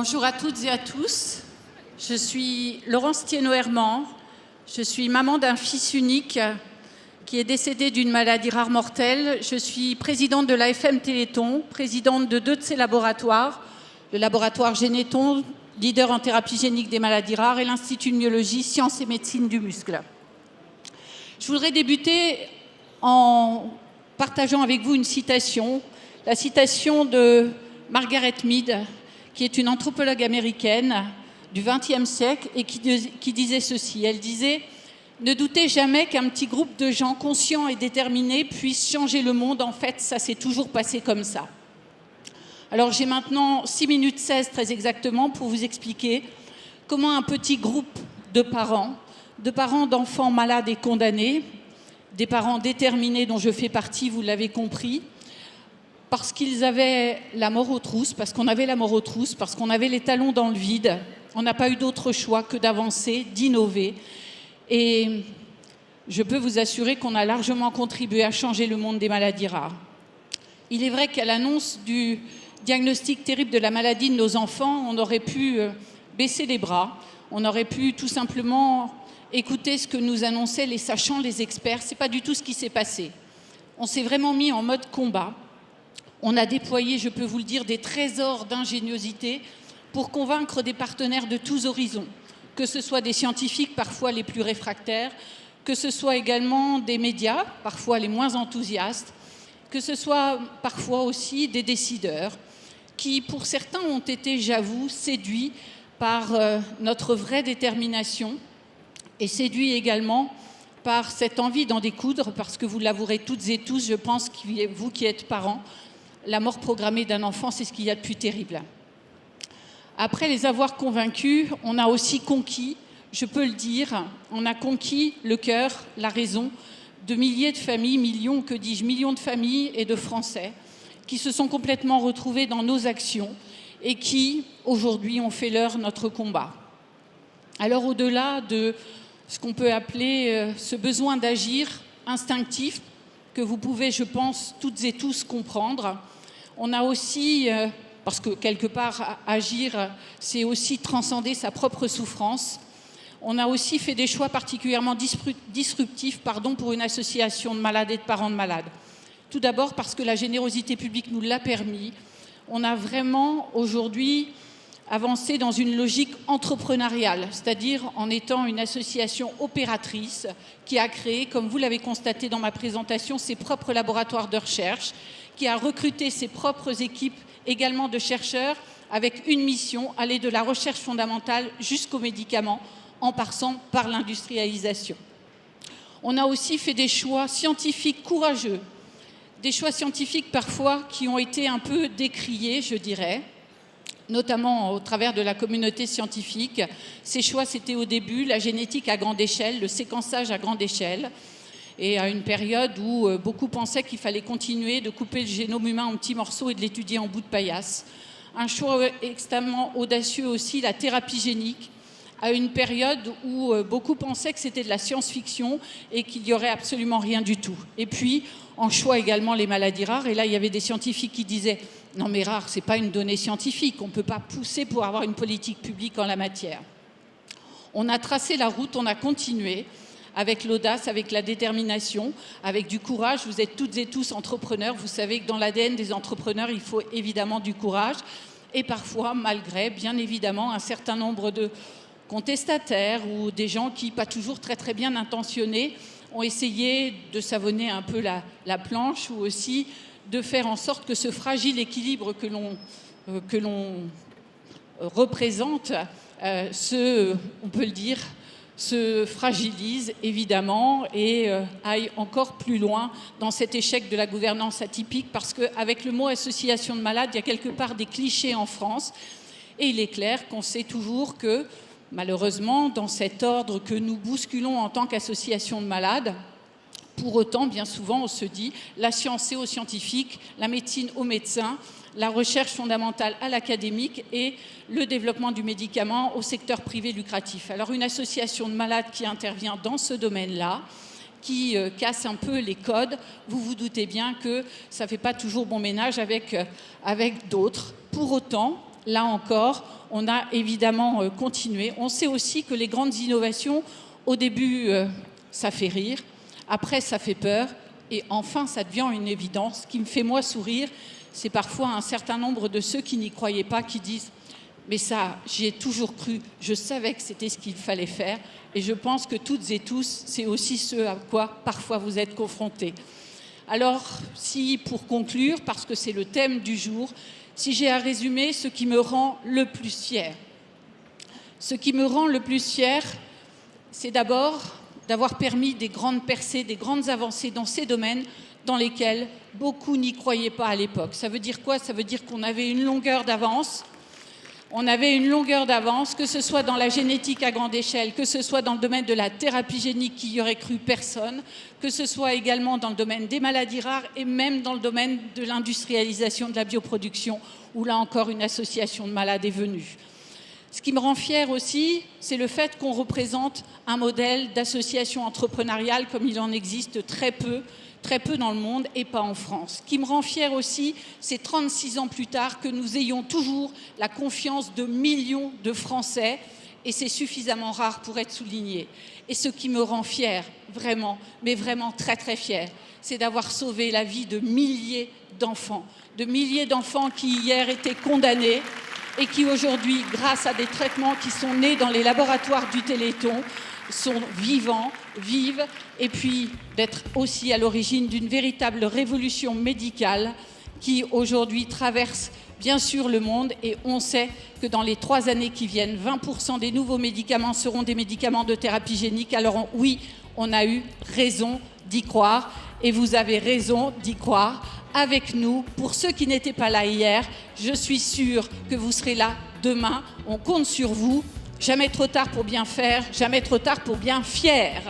Bonjour à toutes et à tous. Je suis Laurence Thienot-Herman. Je suis maman d'un fils unique qui est décédé d'une maladie rare mortelle. Je suis présidente de l'AFM Téléthon, présidente de 2 de ses laboratoires, le laboratoire Généthon, leader en thérapie génique des maladies rares, et l'Institut de myologie, sciences et médecine du muscle. Je voudrais débuter en partageant avec vous une citation, la citation de Margaret Mead, qui est une anthropologue américaine du XXe siècle et qui disait ceci. Elle disait « Ne doutez jamais qu'un petit groupe de gens conscients et déterminés puisse changer le monde. En fait, ça s'est toujours passé comme ça. » Alors j'ai maintenant 6 minutes 16 très exactement pour vous expliquer comment un petit groupe de parents d'enfants malades et condamnés, des parents déterminés dont je fais partie, vous l'avez compris, parce qu'ils avaient la mort aux trousses, parce qu'on avait la mort aux trousses, parce qu'on avait les talons dans le vide. On n'a pas eu d'autre choix que d'avancer, d'innover. Et je peux vous assurer qu'on a largement contribué à changer le monde des maladies rares. Il est vrai qu'à l'annonce du diagnostic terrible de la maladie de nos enfants, on aurait pu baisser les bras, on aurait pu tout simplement écouter ce que nous annonçaient les sachants, les experts. Ce n'est pas du tout ce qui s'est passé. On s'est vraiment mis en mode combat. On a déployé, je peux vous le dire, des trésors d'ingéniosité pour convaincre des partenaires de tous horizons, que ce soit des scientifiques, parfois les plus réfractaires, que ce soit également des médias, parfois les moins enthousiastes, que ce soit parfois aussi des décideurs qui, pour certains, ont été, j'avoue, séduits par notre vraie détermination et séduits également par cette envie d'en découdre, parce que vous l'avouerez toutes et tous, je pense que vous qui êtes parents, la mort programmée d'un enfant, c'est ce qu'il y a de plus terrible. Après les avoir convaincus, on a aussi conquis, je peux le dire, on a conquis le cœur, la raison de milliers de familles, millions, que dis-je, millions de familles et de Français qui se sont complètement retrouvés dans nos actions et qui, aujourd'hui, ont fait leur notre combat. Alors, au-delà de ce qu'on peut appeler ce besoin d'agir instinctif, que vous pouvez, je pense, toutes et tous comprendre, on a aussi, parce que quelque part, agir, c'est aussi transcender sa propre souffrance, on a aussi fait des choix particulièrement disruptifs pour une association de malades et de parents de malades. Tout d'abord parce que la générosité publique nous l'a permis. On a vraiment aujourd'hui avancé dans une logique entrepreneuriale, c'est-à-dire en étant une association opératrice qui a créé, comme vous l'avez constaté dans ma présentation, ses propres laboratoires de recherche, qui a recruté ses propres équipes également de chercheurs avec une mission, aller de la recherche fondamentale jusqu'aux médicaments, en passant par l'industrialisation. On a aussi fait des choix scientifiques courageux, des choix scientifiques parfois qui ont été un peu décriés, je dirais, notamment au travers de la communauté scientifique. Ces choix, c'était au début la génétique à grande échelle, le séquençage à grande échelle, et à une période où beaucoup pensaient qu'il fallait continuer de couper le génome humain en petits morceaux et de l'étudier en bout de paillasse. Un choix extrêmement audacieux aussi, la thérapie génique, à une période où beaucoup pensaient que c'était de la science-fiction et qu'il n'y aurait absolument rien du tout. Et puis, en choix également les maladies rares, et là, il y avait des scientifiques qui disaient « Non mais rare, ce n'est pas une donnée scientifique, on ne peut pas pousser pour avoir une politique publique en la matière ». On a tracé la route, on a continué avec l'audace, avec la détermination, avec du courage. Vous êtes toutes et tous entrepreneurs, vous savez que dans l'ADN des entrepreneurs, il faut évidemment du courage, et parfois, malgré, bien évidemment, un certain nombre de contestataires ou des gens qui, pas toujours très bien intentionnés, ont essayé de savonner un peu la planche ou aussi de faire en sorte que ce fragile équilibre que l'on représente, on peut le dire, se fragilise évidemment et aille encore plus loin dans cet échec de la gouvernance atypique, parce qu'avec le mot association de malades, il y a quelque part des clichés en France, et il est clair qu'on sait toujours que malheureusement, dans cet ordre que nous bousculons en tant qu'association de malades, pour autant, bien souvent, on se dit la science c'est aux scientifiques, la médecine aux médecins, la recherche fondamentale à l'académique et le développement du médicament au secteur privé lucratif. Alors, une association de malades qui intervient dans ce domaine-là, qui casse un peu les codes, vous vous doutez bien que ça ne fait pas toujours bon ménage avec d'autres. Pour autant, là encore, on a évidemment continué. On sait aussi que les grandes innovations, au début, ça fait rire, après, ça fait peur, et enfin, ça devient une évidence. Ce qui me fait, moi, sourire, c'est parfois un certain nombre de ceux qui n'y croyaient pas, qui disent « mais ça, j'y ai toujours cru, je savais que c'était ce qu'il fallait faire ». Et je pense que toutes et tous, c'est aussi ce à quoi parfois vous êtes confrontés. Alors, si pour conclure, parce que c'est le thème du jour, si j'ai à résumer ce qui me rend le plus fière. Ce qui me rend le plus fière, c'est d'abord d'avoir permis des grandes percées, des grandes avancées dans ces domaines dans lesquels beaucoup n'y croyaient pas à l'époque. Ça veut dire quoi? Ça veut dire qu'on avait une longueur d'avance. On avait une longueur d'avance, que ce soit dans la génétique à grande échelle, que ce soit dans le domaine de la thérapie génique qui y aurait cru personne, que ce soit également dans le domaine des maladies rares et même dans le domaine de l'industrialisation de la bioproduction, où là encore une association de malades est venue. Ce qui me rend fière aussi, c'est le fait qu'on représente un modèle d'association entrepreneuriale comme il en existe très peu dans le monde et pas en France. Ce qui me rend fière aussi, c'est 36 ans plus tard que nous ayons toujours la confiance de millions de Français et c'est suffisamment rare pour être souligné. Et ce qui me rend fière, vraiment, mais vraiment très très fière, c'est d'avoir sauvé la vie de milliers d'enfants qui hier étaient condamnés et qui aujourd'hui, grâce à des traitements qui sont nés dans les laboratoires du Téléthon, sont vivants, vivent, et puis d'être aussi à l'origine d'une véritable révolution médicale qui aujourd'hui traverse bien sûr le monde, et on sait que dans les 3 années qui viennent, 20% des nouveaux médicaments seront des médicaments de thérapie génique. Alors oui, on a eu raison d'y croire, et vous avez raison d'y croire avec nous. Pour ceux qui n'étaient pas là hier, je suis sûre que vous serez là demain. On compte sur vous. Jamais trop tard pour bien faire, jamais trop tard pour bien fier.